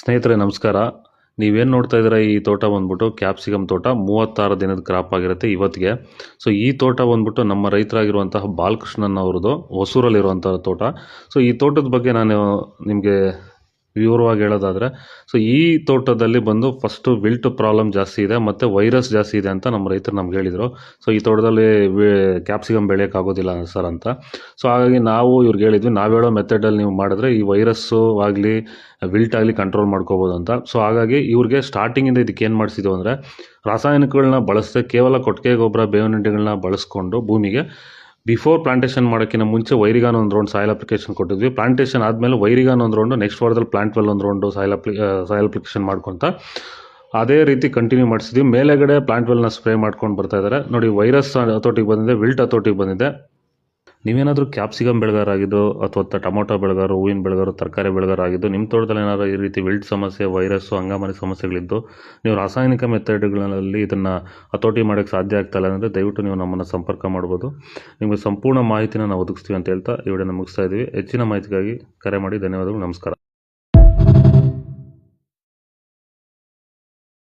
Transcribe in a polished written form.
ಸ್ನೇಹಿತರೆ ನಮಸ್ಕಾರ. ನೀವೇನು ನೋಡ್ತಾ ಇದ್ದೀರಾ, ಈ ತೋಟ ಬಂದ್ಬಿಟ್ಟು ಕ್ಯಾಪ್ಸಿಕಮ್ ತೋಟ 36 ದಿನದ ಕ್ರಾಪ್ ಆಗಿರುತ್ತೆ ಇವತ್ತಿಗೆ. ಸೊ ಈ ತೋಟ ಬಂದ್ಬಿಟ್ಟು ನಮ್ಮ ರೈತರಾಗಿರುವಂತಹ ಬಾಲಕೃಷ್ಣನ್ ಅವ್ರದ್ದು ಹೊಸೂರಲ್ಲಿರುವಂಥ ತೋಟ. ಸೊ ಈ ತೋಟದ ಬಗ್ಗೆ ನಾನು ನಿಮಗೆ ವಿವರವಾಗಿ ಹೇಳೋದಾದರೆ, ಸೊ ಈ ತೋಟದಲ್ಲಿ ಬಂದು ಫಸ್ಟು ವಿಲ್ಟ್ ಪ್ರಾಬ್ಲಮ್ ಜಾಸ್ತಿ ಇದೆ ಮತ್ತು ವೈರಸ್ ಜಾಸ್ತಿ ಇದೆ ಅಂತ ನಮ್ಮ ರೈತರು ನಮ್ಗೆ ಹೇಳಿದರು. ಸೊ ಈ ತೋಟದಲ್ಲಿ ಕ್ಯಾಪ್ಸಿಕಮ್ ಬೆಳೆಯೋಕ್ಕಾಗೋದಿಲ್ಲ ಸರ್ ಅಂತ. ಸೊ ಹಾಗಾಗಿ ನಾವು ಇವ್ರಿಗೆ ಹೇಳಿದ್ವಿ, ನಾವು ಹೇಳೋ ಮೆಥಡಲ್ಲಿ ನೀವು ಮಾಡಿದ್ರೆ ಈ ವೈರಸ್ಸು ಆಗಲಿ ವಿಲ್ಟ್ ಆಗಲಿ ಕಂಟ್ರೋಲ್ ಮಾಡ್ಕೋಬೋದು ಅಂತ. ಸೊ ಹಾಗಾಗಿ ಇವ್ರಿಗೆ ಸ್ಟಾರ್ಟಿಂಗಿಂದ ಇದಕ್ಕೆ ಏನು ಮಾಡಿಸಿದ್ವು ಅಂದರೆ, ರಾಸಾಯನಿಕಗಳನ್ನ ಬಳಸದೆ ಕೇವಲ ಕೊಟ್ಟಿಗೆ ಗೊಬ್ಬರ, ಬೇವಿನ ಹಿಂಡಿಗಳನ್ನ ಬಳಸ್ಕೊಂಡು ಭೂಮಿಗೆ ಬಿಫೋರ್ ಪ್ಲಾಂಟೇಷನ್ ಮಾಡೋಕ್ಕಿಂತ ಮುಂಚೆ ವೈರಿಗಾನ್ ಒಂದು ರೌಂಡ್ ಸಾಯಿಲ್ ಅಪ್ಲಿಕೇಶನ್ ಕೊಟ್ಟಿದ್ವಿ. ಪ್ಲಾಂಟೇಷನ್ ಆದಮೇಲೆ ವೈರಿಗಾನ್ ಒಂದು ರೌಂಡು, ನೆಕ್ಸ್ಟ್ ವಾರದಲ್ಲಿ ಪ್ಲಾಂಟ್ ವೆಲ್ ಒಂದು ರೌಂಡು ಸಾಯಿಲ್ ಅಪ್ಲಿಕೇಶನ್ ಮಾಡ್ಕೊತ ಅದೇ ರೀತಿ ಕಂಟಿನ್ಯೂ ಮಾಡಿಸಿದ್ವಿ. ಮೇಲೆಗಡೆ ಪ್ಲಾಂಟ್ ವೆಲ್ನ ಸ್ಪ್ರೇ ಮಾಡ್ಕೊಂಡು ಬರ್ತಾ ಇದ್ದಾರೆ. ನೋಡಿ, ವೈರಸ್ ಹತೋಟಿಗೆ ಬಂದಿದೆ, ವಿಲ್ಟ್ ಹತೋಟಿಗೆ ಬಂದಿದೆ. ನೀವೇನಾದರೂ ಕ್ಯಾಪ್ಸಿಕಮ್ ಬೆಳೆಗಾರ ಆಗಿದ್ದು ಅಥವಾ ಟೊಮೊಟೊ ಬೆಳೆಗಾರು, ಹೂವಿನ ಬೆಳೆಗಾರು, ತರಕಾರಿ ಬೆಳೆಗಾರ ಆಗಿದ್ದು ನಿಮ್ಮ ತೋಟದಲ್ಲಿ ಏನಾದರೂ ಈ ರೀತಿ ವಿಲ್ಟ್ ಸಮಸ್ಯೆ, ವೈರಸ್ಸು, ಅಂಗಮಾರಿ ಸಮಸ್ಯೆಗಳಿದ್ದು ನೀವು ರಾಸಾಯನಿಕ ಮೆಥಡ್ಗಳಲ್ಲಿ ಇದನ್ನು ಹತೋಟಿ ಮಾಡೋಕ್ಕೆ ಸಾಧ್ಯ ಆಗ್ತಾಯಿಲ್ಲ ಅಂದರೆ ದಯವಿಟ್ಟು ನೀವು ನಮ್ಮನ್ನು ಸಂಪರ್ಕ ಮಾಡ್ಬೋದು. ನಿಮಗೆ ಸಂಪೂರ್ಣ ಮಾಹಿತಿನ ನಾವು ಒದಗಿಸ್ತೀವಿ ಅಂತ ಹೇಳ್ತಾ ಈ ವಿಡಿಯೋನ ಮುಗಿಸ್ತಾ ಇದ್ದೀವಿ. ಹೆಚ್ಚಿನ ಮಾಹಿತಿಗಾಗಿ ಕರೆ ಮಾಡಿ. ಧನ್ಯವಾದಗಳು. ನಮಸ್ಕಾರ.